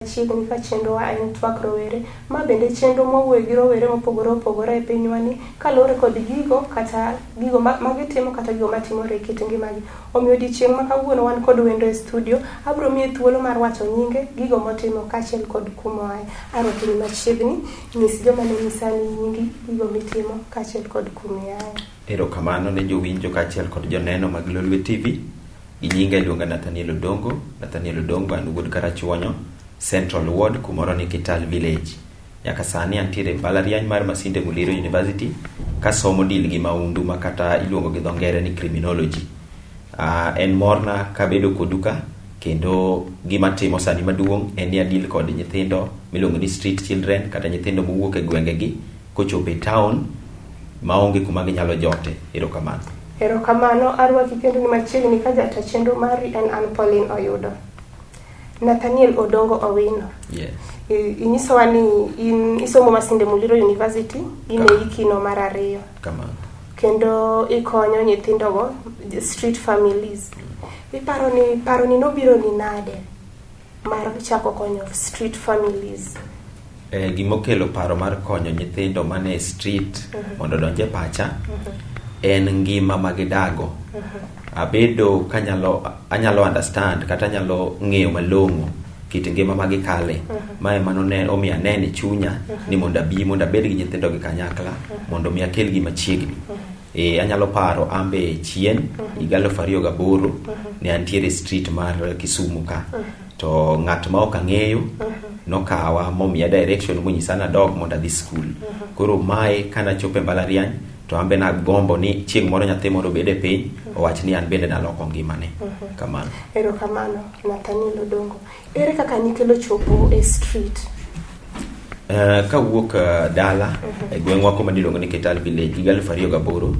machiegni ka chenro wa en twak rowere, ma bende chenro mowuoyo gi rowere mopogore opogore e pinywani kaluwore kod gigo kata gigo magitimo kata gigo matimore e kit ngimagi. Omiyo odiochieng' ma kawuono wan kod wendo e studio, abiro miye thuolo mar wacho nyinge, gigo motimo kaachiel kod kumoaye. Arwakoni machiegni, nyis joma ne nyisani nyingi, gigo mitimo kaachiel kod kumiaye. Erokamano ne jowinjo kaachiel kod joneno mag Lolwe TV. Nyinga iluonga Nathaniel Odongo. Nathaniel Odongo an wuod Karachuonyo, Central Ward, kumoro ni Kitale Village. Nyaka sani antiere mbalariany mar Masinde Muliro University kasomo dil gi maundu makata iluongo gi dho ngere ni criminology. En morna kabedo koduka, kendo gima timo sani maduong' en ni adil kod nyithindo miluongo ni street children kata nyithindo mowuok e gwengegi kochopo e town maonge kuma ginyalo jote. Erokamano. Erokamano, arwaki kendo ni machiegni ka jata chenro mari en an Pauline Oyudo. Nathaniel Odongo Owino. Yes. Inyisowa ni isomo Masinde Muliro University, ine ikino mar 2. Kamano. Kendo ikonyo nyithindogo, street families. Paro ni nobiro ni nade mar chako konyo street families? Gimokelo paro mar konyo nyithindo mane street mondo donje pacha en ngima magidago. Abedo anyalo understand kata anyalo ng'eyo malong'o kit ngima magikale. Mae mano ne omiyo anene chunya ni mondo abed gi nyithindo gi kanyakla mondo mi akel gi machiegni. Anyalo paro ambe chien higa 2008 ne antiere street mar Kisumu ka. To ng'at ma ok ang'eyo nokawa momiya direction monyisa na dog mondo adhi school. Koro mae kana chope mbalariany to ambe na gombo ni chieng' moro nyathi moro bede piny owach ni an bende naloko ngimane. Kamano. Erokamano Nathaniel Odongo. Ere kaka nikelo chopo e street? Kawuok dala e gweng'wa kuma niluongo ni Kitale Village higa 2008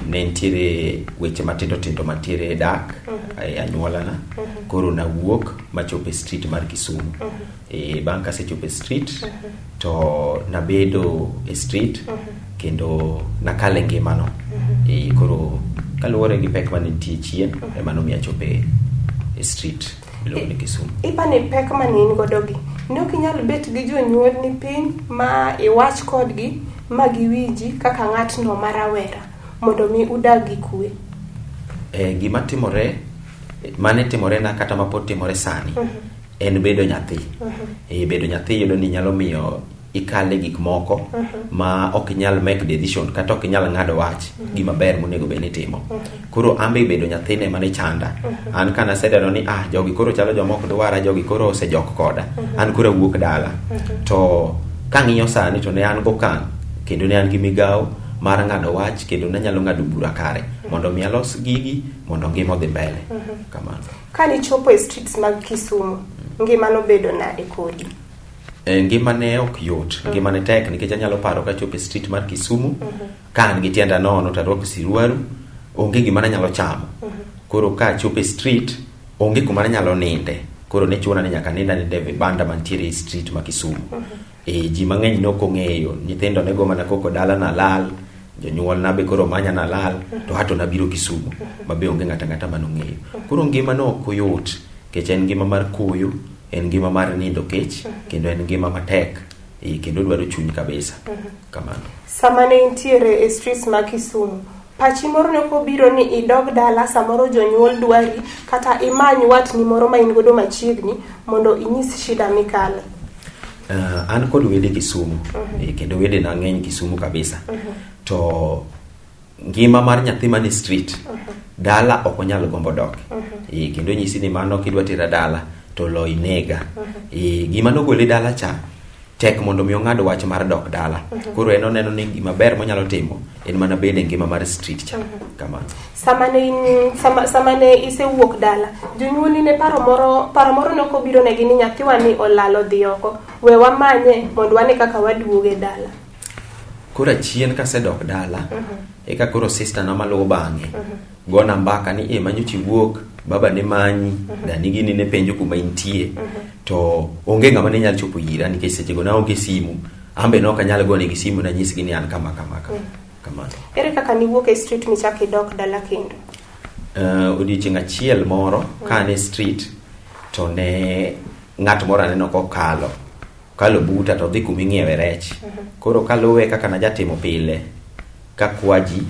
ne ntiere weche matindo mantiere dak e anyuolana. Koro nawuok machopo e street mar Kisumu. Bang' kasechopo e street to nabedo e street kendo nakale ngimano. Koro kaluwore gi pek mane nitie chien emano miya chope e street miluongo ni Kisumu. Ipani pek mane in godo gi ne ok inyal bet gi jonyuol ni piny ma iwach kodgi ma giwinji kaka ng'atno marawera mondo mi udag gi kwe? Gima timore mane timore na kata mapod timore sani en bedo nyathi. Bedo nyathi yudo ni nyalo miyo ikale gik moko ma ok inyal make decision kata ok inyal ng'ado wach gima ber monego bed ni timo. Koro ambe bedo nyathine mane chanda. An kana sedero ni jogi koro chalo jomok dwara, jogi koro osejok koda. An koro wuok dala. To kang'iyo sani to ne an gokang' kendo ne an gi migawo mar ng'ado wach kendo ne nyalo ng'ado bura kare mondo mi alos gigi mondo ngima odhi mbele. Kamano. Kani chopo e streets mag Kisumu, ngima no bedo nade kodi? Ngima ne ok yot, ngima ne tek nikech anyalo paro ka chopo e street mar Kisumu ka an gi tienda nono to arwako siruaru, onge gima nyalo chamo. Koro ka chopo e street onge kuma nyalo ninde. Koro ne chuna ni nyaka ninda ni vibanda mantiere e street ma Kisumu. Ji mang'eny ne ok ong'eyo, nyithindo ne go mana koko dala na lal, jonyuol na be koro manya na lal, to hato nabiro Kisumu mabe onge ng'ata manong'eyo. Koro ngima no ok yot, kech en ngima mar koyo, en ngima mar nindo kech, kendo en ngima matek, kendo dwaro chuny kabisa. Kamano. Sama ne intiere e streets ma Kisumu, pachi moro ne obiro ni idog dala samoro jonyuol dwari kata imany watni moro ma in godo machiegni mondo inyis shida mikale? An kod wede Kisumu, kendo wede na ng'eny Kisumu kabisa. To ngima mar nyathi man e street, dala ok onyal gombo dok. Kendo nyisi ni mano kidwa tira dala to lo inega. Gima nogole dala cha tek mondo mi ong'ad wach mar dok dala. Koro en oneno ni gima ber monyalo timo en mana bede ngima mar street cha. Kamano. Sama ne isewuok dala, jonyuoli ne paro moro ne obiro negi ni nyathiwa ni olalo dhi oko, we wamanye mondo wane kaka waduoge dala. Koro chien kasedok dala eka koro sister na maluwo bang'e gona mbaka ni manyochi wuok, baba ne manyi, dani gini ne penjo kuma intie. To onge ng'ama ne nyal chopo ira nikech seche go na onge simu. Ambe no kanyal gone gi simu na nyisgi ni an kama. Kamano. Ere kaka ni wuok e street michaki dok dala kendo? Odiochieng' achiel moro ka ne street to ne ng'at moro aneno kalo buta to dhi kuming'iewe rech. Koro kaluwe kaka najatimo pile kakwa ji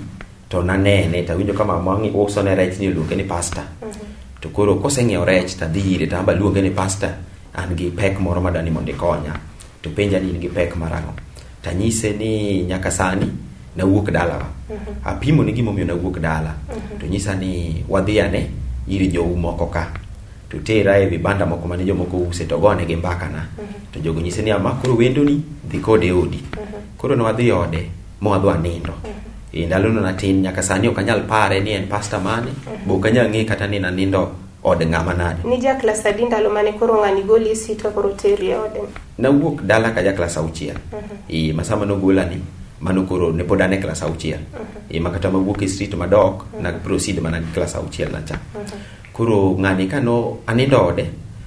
to nanene tawinjo kama mwangi uso ne rech ni luonge ni pasta. To koro koseng'iewo rech tadhi ire tamba luonge ni pasta, an gi pek moro madani mondo ikonya. To penja ni in gi pek marang'o. Tanyise ni nyaka sani nawuok dalawa. Apimo ni gimomiyo nawuok dala. To nyisa ni wadhi ane iri jou moko ka. To tera e vibanda moko mane jomoko use to gone gi mbaka na. To jogo nyise ni ama koro wendo ni dhi kode odi. Koro no wadhi ode mo wadwa nindo. Ndalo no natin nyaka sani ok anyal pare ni en pasta mane, bo kanyal ng'e kata ni nanindo od ng'ama nade. Ni ja klas adi ndalo mane koro ng'ani goli sito koro teri ode? Nawuok dala ka ja klas 6. Masama no gola ni mano koro ne podane klas 6. Makata mawuok e street madok na proceed mana klas 6 na cha. Koro ng'ani kano anindo ode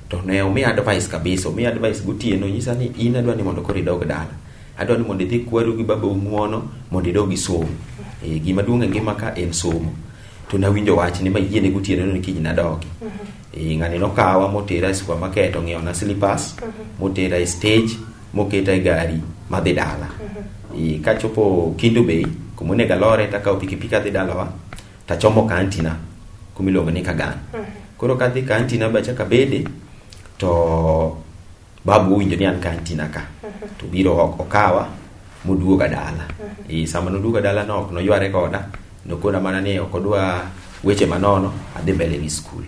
to ne omi advice kabisa, omi advice gotieno nyisa ni in adwa ni mondo koro idog dala. Adwa ni mondo idhi kwaru gi baba ng'uono mondo idog isom. Gima duong' e ngima ka en somo. To nawinjo wach ni mayiene gotieno ni kiny nadogi. Ng'ani nokawa motera e supermarket ong'iewo na slippers, motera e stage, moketa e gari madhi dala. Kachopo Kindu Bay, kumonega lore takawo pikipiki adhi dalawa, tachomo kantina kumiluongo ni Kagan. Koro kadhi kantina bacha kabede to babu winjo ni an kantina ka. To biro okawa moduoga dala. Sama noduoga dala no ok noyware koda, nokona mana ni ok odwa weche manono, adhi mbele gi skul.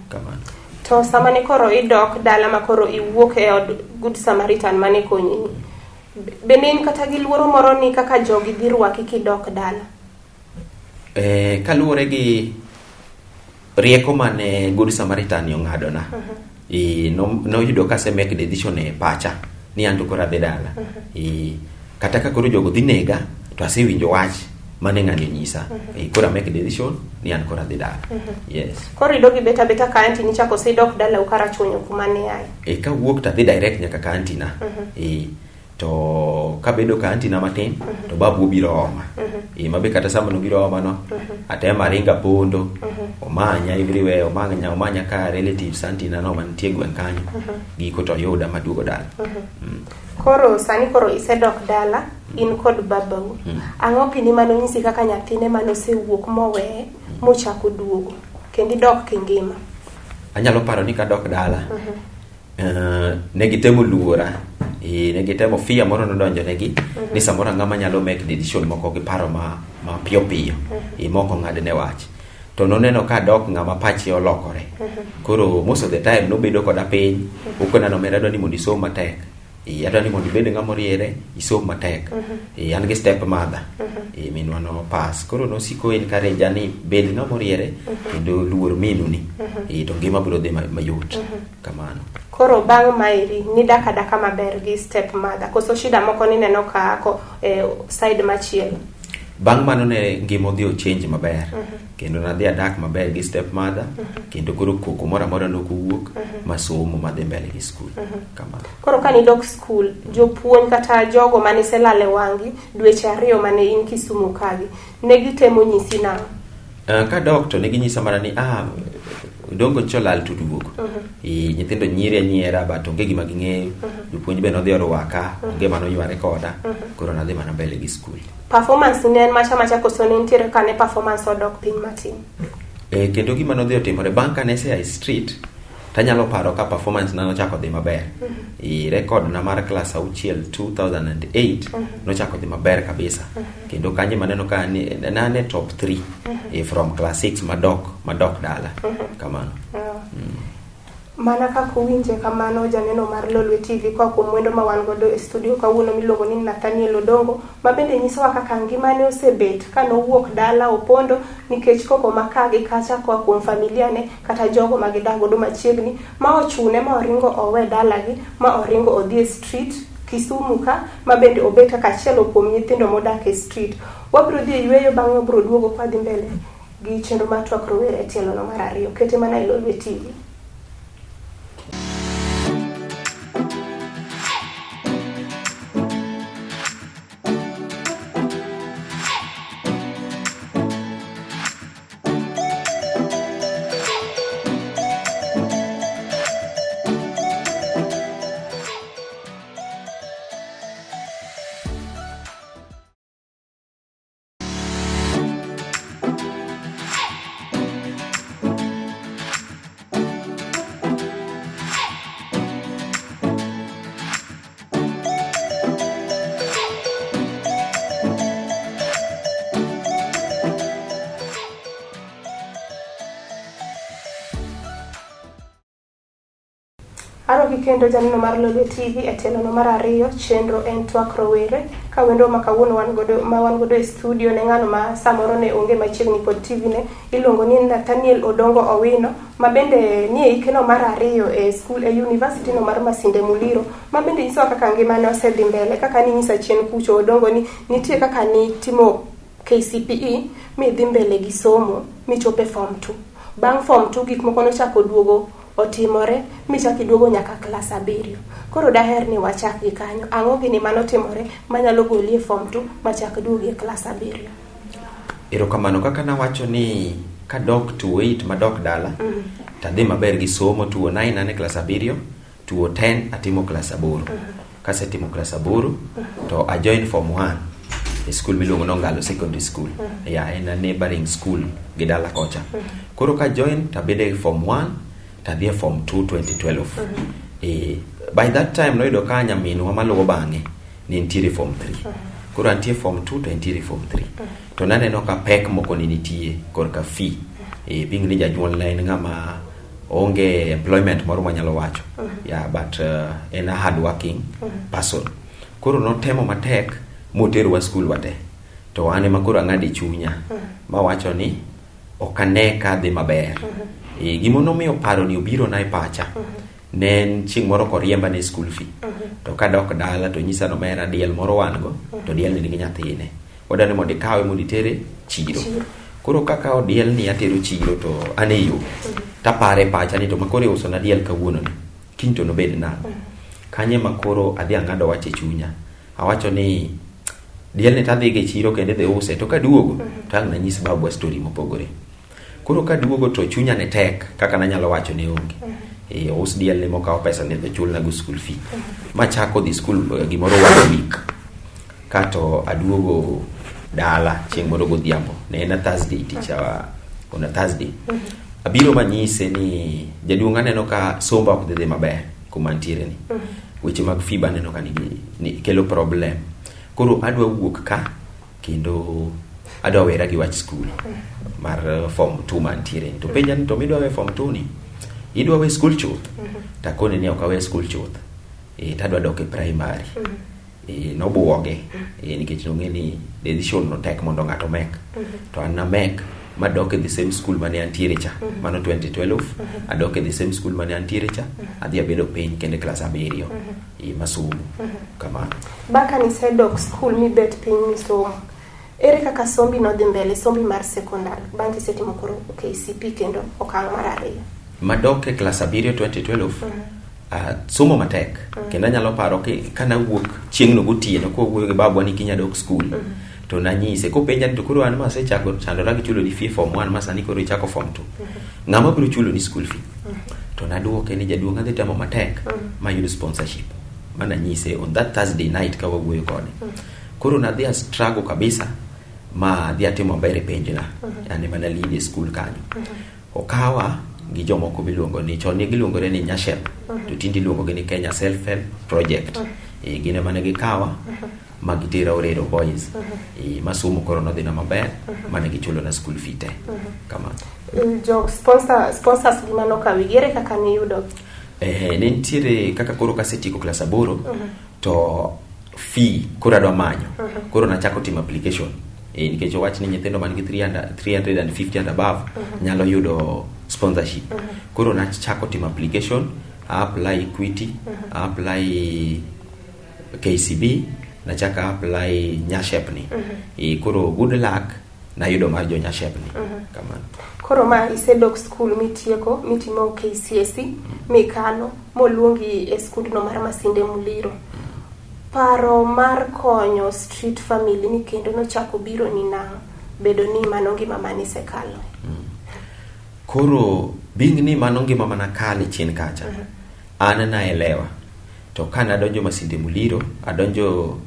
Kamano. To sama ne koro idok dala ma koro iwuok e od Good Samaritan mane konyi, bende in kata gi luoro moro ni kaka jogi dhi rwaki kidok dala? Kaluwore gi rieko mane Good Samaritan ong'adona, noyudo ka asemake decision e pacha ni an to koro adhi dala. Kata ka koro jogo dhi nega to asewinjo wach mane ng'ani onyisa. Koro make decision ni an koro adhi dala. Yes. Koro idogi beta kanti ni chako sidok dala ukara chunyo kuma ne ai. Ka wuok to adhi direct nyaka kantina. To kabedo kantina matin to babu biro oma. Mabe kata sama no biro oma no, atema ringa pondo, omanya everywhere, omanya ka relatives antina no mantie gwen kanyo. Giko to yoda maduogo dala. Koro sani koro isedok dala in kod babau. Ang'o pini mano nyisi kaka nyathine mano sewuok mowe mochako duogo kendi dok kingima? Anyalo paro ni kadok dala negitemo luora, negitemo fia moro nodonjo negi ni samoro ng'ama nyalo make decision moko gi paro ma piyo piyo, moko ng'adne wach. To noneno ka dok ng'ama pachi olokore. Koro most of the time nobedo koda piny, ukona no merado ni mondo isom matek. Adwa ni mondo ibed ng'ama oriere, isom matek. An gi step mother, minwa no pass. Koro nosiko encourage ni bed ng'ama oriere kendo luor minu ni. To ngima biro dhi mayot. Kamano. Koro bang' mairi ni daka maber gi step mother, koso shida moko ni neno ka ako side machielo? Bang' mano ne ngima odhi change maber. Kendo nadhi adak maber gi step mother, kendo koro koko moro amora nokowuok, masomo madhi mbele gi skul. Kamano. Koro ka nidok skul, jopuonj kata jogo mane selale wangi dweche 2 mane in Kisumu kagi, negitemo nyisi nang'o? Ka dok to neginyisa mana ni dongo cholal to duogo. Nyithindo nyiera but onge gima ging'eyo. Jopuonj be nodhi orwaka, onge mano yware koda. Koro nadhi mana mbele gi skul. Performance ne en macha koso ne nitiere kane performance odok piny matin? Kendo gima nodhi otimore bang' kane sei street, tanyalo paro ka performance na nochako dhi maber. Record na mar class 6 2008 nochako dhi maber kabisa. Kendo kanye maneno ka nane top 3 from class 6 madok dala. Kamano. Mana kaka uwinje kamano janeno mar Lolwe TV kwa kumwendo ma wan godo e studio kawuono miluongo ni Nathaniel Odongo, ma bende nyisowa kaka ngimane osebet ka nowuok dala opondo nikech koko makagi kacha kwa kuom familia ne kata jogo magidak godo machiegni, ma ochune ma oringo owe dalagi, ma oringo odhi e street Kisumu ka, ma bende obet kaka achiel kuom nyithindo modak e street. Wabiro dhi yweyo bang'e wabiro duogo kwa dhi mbele gi chenro mar Twak Rowere e tielo no mar 2. Kete mana e Lolwe TV. Aroki kendo janeno mar Lolwe TV e telono mar ariyo chenro en twak rowere ka wendo ma kawuono wan godo e studio ne ng'ano ma samoro ne onge machiegni pod TV ne iluongo ni Nathaniel Odongo Owino ma bende nie ikeno mar ariyo e school e university no mar Masinde Muliro ma bende nyiso kaka ngimane osedhi mbele kaka ni nyisa chien kucho Odongo ni nitie kaka ni timo KCPE mi dhi mbele gi somo mi chope form 2 bang form 2 gik moko nochako duogo otimore mi chaki duogo nyaka klas 7 koro daher ni wachak gi kanyo ang'o gini mano timore manyalo goli e form 2 machak duogi e klas 7 erokamano kaka nawacho ni kadok tuo 8 madok dala tadhi maber gi somo tuo 9 ane klas 7 tuo 10 atimo klas 8 kasetimo klas 8 to a join form 1 e school miluongo no Ngalo Secondary School en a neighboring school gi dala kocha koro ka join tabede form 1 tadhi e form 2 2012 by that time noyudo ka nyaminwa maluwo bang'e ni nitiere form 3 koro antie form 2 to nitiere form 3 to naneno ka pek moko ni nitie korka fee ping ni janyuol na en ng'ama onge employment moro manyalo wacho but en a hard working person koro notemo matek moterwa school wate to ane makoro ang'adi chunya mawacho ni okane ka dhi maber gimonomiyo paro ni obiro na e pacha nen chieng' moro koriemba ne school fee to kadok dala to nyisa no mera diel moro wango to diel ni nigi nyathine wadani mondo ikawe mondo itere chiro koro kaka diel ni atero chiro to ane yo tapare pacha ni to makoro uso na diel kawuono ni kiny to nobed na kanye makoro adhi ang'ado wache chunya awacho ni diel ni tadhi ge chiro kende dhe use to kaduogo tang' na nyis babu story mopogore koro kaduogo to chunya ne tek kaka nanyalo wacho ne onge us diel ni mokawo pesa ne chul na go school fee machako dhi school gimoro one week kato aduogo dala chieng' moro godhiambo ne na Thursday teacher on a Thursday abiro manyise ni jaduong' aneno ka somba ok dhi maber kuma ntiere ni weche mag fee baneno ka ni kelo problem koro adwa wuok ka kendo adwa wera gi wach school mar form 2 mantiere to penja ni to midwa we form 2 ni idwa we school chuth takone ni okawe school chuth tadwa dok e primary nobuoge nikech nong'e ni decision no tek mondo ng'ato mek to an na mek madok e the same school mane antiere cha mano 2012 adok e the same school mane antiere cha adhi abedo piny kende klas 7 masumo kamano baka ni sedok school mi bet piny ni somo ere kaka sombi no dhi mbele sombi mar secondary bang' kisetimo koro KCP kendo okang' mar ariyo madok e klas 7 2012 somo matek kendo anyalo paro kana wuok chieng' no gotieno ko wuoyo gi babwa ni kinya dok school to nanyise ko penja to koro an ma asechako chandora gi chulo ni fee form 1 ma sani koro ichako form 2 ng'ama biro chulo ni school fee to naduoke ni jaduong' adhi temo matek mayud sponsorship mana nyise on that Thursday night ka wawuoyo kode koro nadhi a struggle kabisa ma adhi atimo maber e penjna yani mana lead school kanyo okawa gi jomoko miluongo ni choni giluongore ni Nyashep to tindi luongo ni Kenya Self Help Project gine mane gikawa magitera Oredo Boys masumo koro nodhi na maber mane gichulo na school fee te kama jo sponsors gi mano ka wigere kaka ni yudo ne ntiere kaka koro kasetiko klas 8 to fee koro adwa manyo koro nachako timo application nikech wach ni nyithindo man gi 350 and above nyalo yudo sponsorship koro nachako timo application apply Equity apply KCB nachaka apply Nyashep ni koro good luck na yudo mar jo Nyashep ni kamano koro ma isedok school mitieko mitimo KCSE mikano moluongi e school no mar Masinde Muliro paro mar konyo street family ni kendo nochako biro ni nang' bedo ni mano ngima mane sekalo koro bing ni mano ngima mana kali chien kacha an naelewa to kana adonjo Masinde Muliro adonjo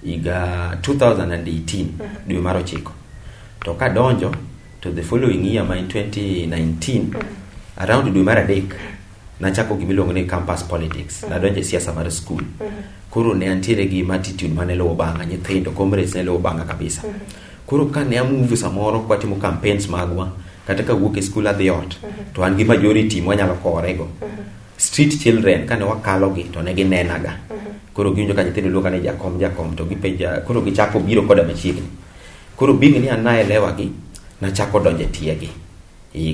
iga 2018 dwe mar 9 to kadonjo to the following year ma in 2019 around dwe mar 3 nachako gimiluongo ni campus politics nadonjo siasa mar school koro ne antiere gi attitude mane luwo banga nyithindo comrades ne luwo banga kabisa koro ka ne amove samoro kwa timo campaigns magwa kata ka wuok e school adhi ot to an gi majority mwanyalo korego street children kane wakalo gi to ne ginenaga. Koro giwinjo ka nyithindo luonga ni jakom to gipenja, koro gichako biro koda machiegni. Koro bing ni an naelewa gi, nachako donjo e tiegi.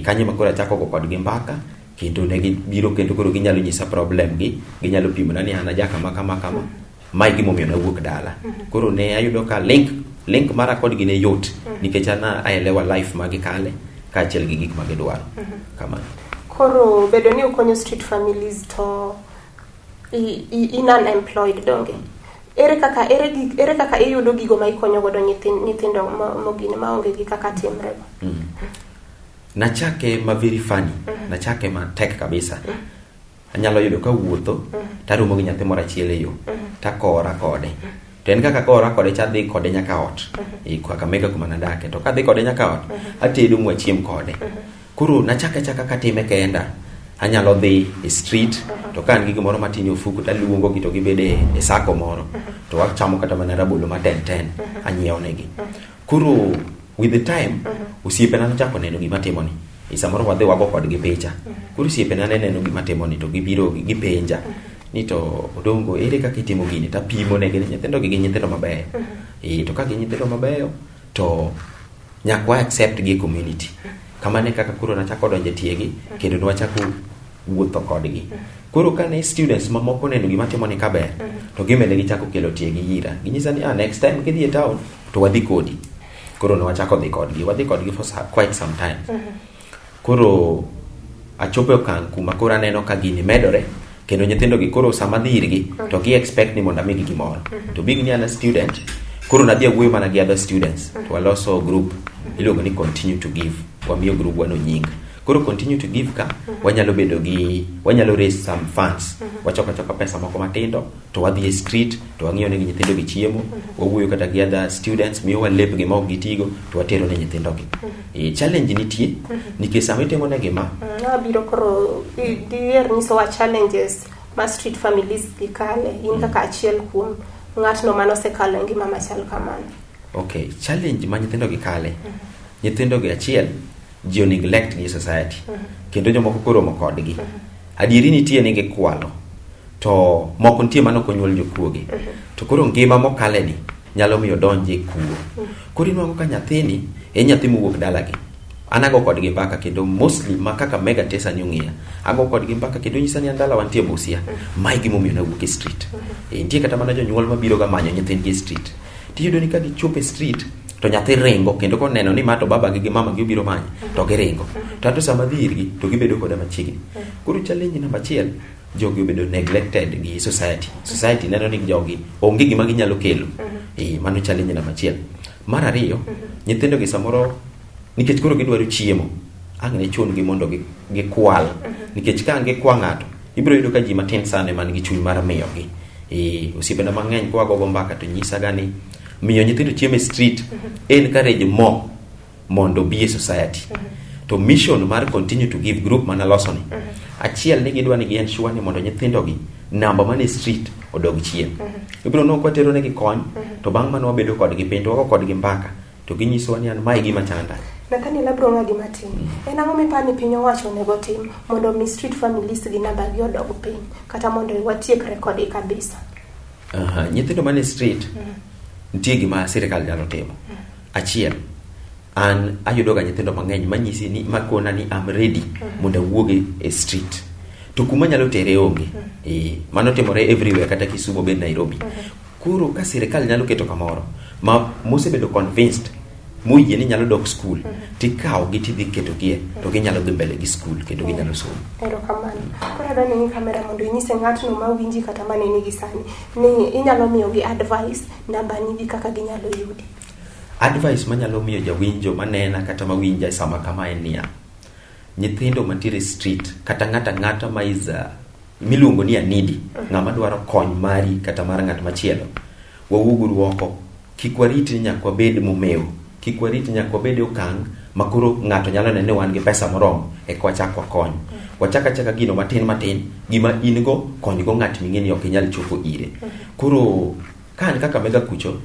Kanyo ma koro achako go kodgi mbaka, kendo ne gibiro kendo koro ginyalo nyisa problem gi, ginyalo pimona ni an aja kama. Mae gimomiyo nawuok dala. Koro ne ayudo ka link mara kodgi ne yot, nikech an aelewa life ma gikale, kaachiel gi gik ma gidwaro. Kamano. Koro bedo ni ukonyo street families to in unemployed donge. Ere kaka iyudo gigo ma ikonyo godo nyithindo mogine maonge gi kaka timre. Nachake ma very funny, nachake ma tek kabisa. Anyalo yudo ka wuotho, tarumo gi nyathi moro achiel e yo, takora kode. To en kaka kora kode chadhi kode nyaka ot. Kakamega kuma nadake. To kadhi kode nyaka ot, atedo mwachiem kode. Koro nachaka katime kenda. Anyalo dhi e street, to ka an gi gimoro matin e ofuku taluongo gi to gibede e sako moro, to wachamo kata mana rabolo ma 10 anyiewo negi. Koro with the time osiepena nochako neno gima timoni. Samoro wadhi wago kodgi picha. Koro osiepena ne neno gima timoni to gibiro gipenja ni to Odongo ere kaka itimo gini, tapimo negi ni nyithindo gi nyithindo mabeyo. To ka gi nyithindo mabeyo to nyakwa accept gi community. Kamane kaka koro nachako donjo e tiegi kendo nwachako wuotho kodgi. Koro kane students mamoko neno gima timoni kaber, to gimene gichako kelo tiegi ira. Ginyisa ni next time kidhi e town to wadhi kodi. Koro nwachako dhi kodgi for quite some time. Koro achopo okang' kuma koro aneno ka gini medore, kendo nyithindo gi koro sama dhi irgi to gi expect ni mondo amigi gimoro. To big ni an a student, koro nadhi awuoyo mana gi other students, to waloso group iluongo ni Continue to Give. Wamiyo group wano nying. Koro Continue to Give ka wanyalo raise some funds. Wachoko pesa moko matindo, to wadhi e street, to wang'iyo ne nyithindo gi chiemo, wawuoyo kata gi other students, miyo walep gi ma ok gitigo, to watero ne nyithindo gi. Challenge nitie, nikech sama itimo ne gima. Biro koro dier niso wa challenges ma street families gikale, in kaka achiel kuom ng'atno manosekalo ngima machal kamano. Okay, challenge ma nyithindo gikale. Nyithindo gi achiel ji neglect gi society. Kendo jomoko koro kodgi. Adieri nitie ni gikwalo. To moko nitie mano konyuol jokuoge. To koro ngima mokale ni nyalo miyo donje kuo. Koro inwango ka nyathini nyathi mowuok dalagi. An ago kodgi mbaka kendo mostly ma kaka mega tesa nyong'ia. Ago kodgi mbaka kendo nyisa ni andala wantie Busia. Mai gimomiyo nawuok e street. Nitie kata mana jonyuol mabiro ga manyo nyithindgi e street. Tiyudo ni ka gichopo e street to nyathi ringo kendo koneno ni ma to baba gi mama gi obiro manyo to giringo. To ato sama dhi irgi to gibedo koda machiegni. Koro challenge namba achiel, jogi obedo neglected gi society. Society neno ni jogi onge gima ginyalo kelo. Mano challenge namba achiel. Mar ariyo, nyithindo gi samoro nikech koro gidwaro chiemo, ang' ne chun gi mondo gikwal. Nikech ka gikwa ng'ato, ibiro yudo ka ji matin sana man gi chuny mar miyo gi. Osiepena mang'eny kwa gogo mbaka to nyisa gani miyo nyithindo chiemo e street encourage mondo be e society. To mission mar Continue to Give group mana loso ni. Achiel ni gidwa ni ensure ni mondo nyithindo gi namba mane street odog chien. Ibiro no kwatero ne gi kony, to bang' mano wabedo kodgi piny to wako kodgi mbaka, to ginyisowa ni an mae gima chanda. Nathaniel abro ng'agi matin. En ang'o mipani piny owacho onego tim mondo mi street families gi namba gi odog piny kata mondo watiekre kodgi kabisa? Nyithindo mane street nitie gima sirikal nyalo timo. Achiel, an ayudo ga nyithindo mang'eny manyisi ni makona ni I'm ready mondo awuoge e street. To kuma nyalo tere onge. Mano timore everywhere kata Kisumu bed Nairobi. Koro ka sirikal nyalo keto kamoro ma mosebedo convinced moyie ni nyalo dok school, tikawo gi tidhi keto gie to ginyalo dhi mbele gi school kendo ginyalo somo. Erokamano. Koro adwani ni kamera mondo inyise ng'atno ma winji kata mane nigi sani ni inyalo miyo gi advice namba nigi kaka ginyalo yudi. Advice manyalo miyo jawinjo manena kata mawinja sama kama en niya, nyithindo mantiere street kata ng'ata ma miluongo ni needy, ng'ama dwaro kony mari kata mar ng'at machielo, wawuoguru oko. Kik wariti nyaka wabed momeo, kik wariti nyaka wabed okang' makoro ng'ato nyalo neno ni wan gi pesa moromo e kwa chak wakony. Wachaka gino matin gima in go kony go ng'at ming'eni ok inyal chopo ire. Koro kan kaka mega kucho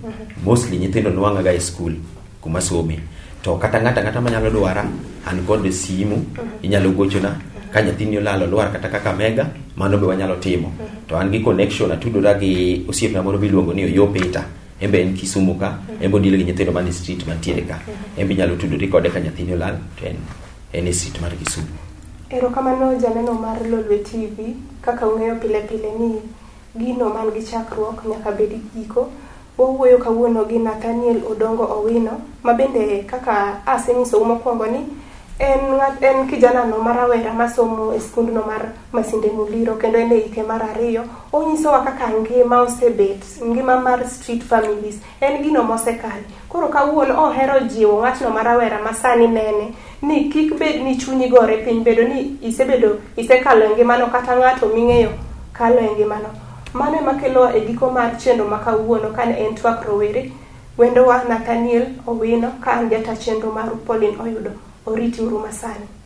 mostly nyithindo nwang'a ga e school kuma some, to kata ng'ata manyalo dwara an kod simu inyalo gochona ka nyathini olalo lwar kata kaka mega mano be wanyalo timo to an gi connection atudora gi osiepna moro biluongo ni Oyo Peter embe en Kisumu ka embe dile gi nyithindo man street mantiere ka embe nyalo tudori kode ka nyathini olal to en street mar Kisumu. Erokamano janeno mar Lolwe TV, kaka ung'eyo pile pile ni gino man gi chakruok nyaka bed giko. Wawuoyo kawuono gi Nathaniel Odongo Owino, mabende kaka asenyiso mokwongo ni en kijana no marawera masomo e skundno mar Masinde Muliro kendo en e hike mar 2. Onyisowa kaka ngima osebet, ngima mar street families en gino mosekalo. Koro kawuono ohero jiwo ng'atno marawera masani nene ni kik bed ni chunyi gore piny, bedo ni isekalo e ngimano kata ng'ato ming'eyo kalo e ngimano. Mano ema kelo e giko mar chenro ma kawuono kane en twak rowere. Wendowa Nathaniel Owino ka an jata chenro mar Pauline Oyudo. Oriti uru masani.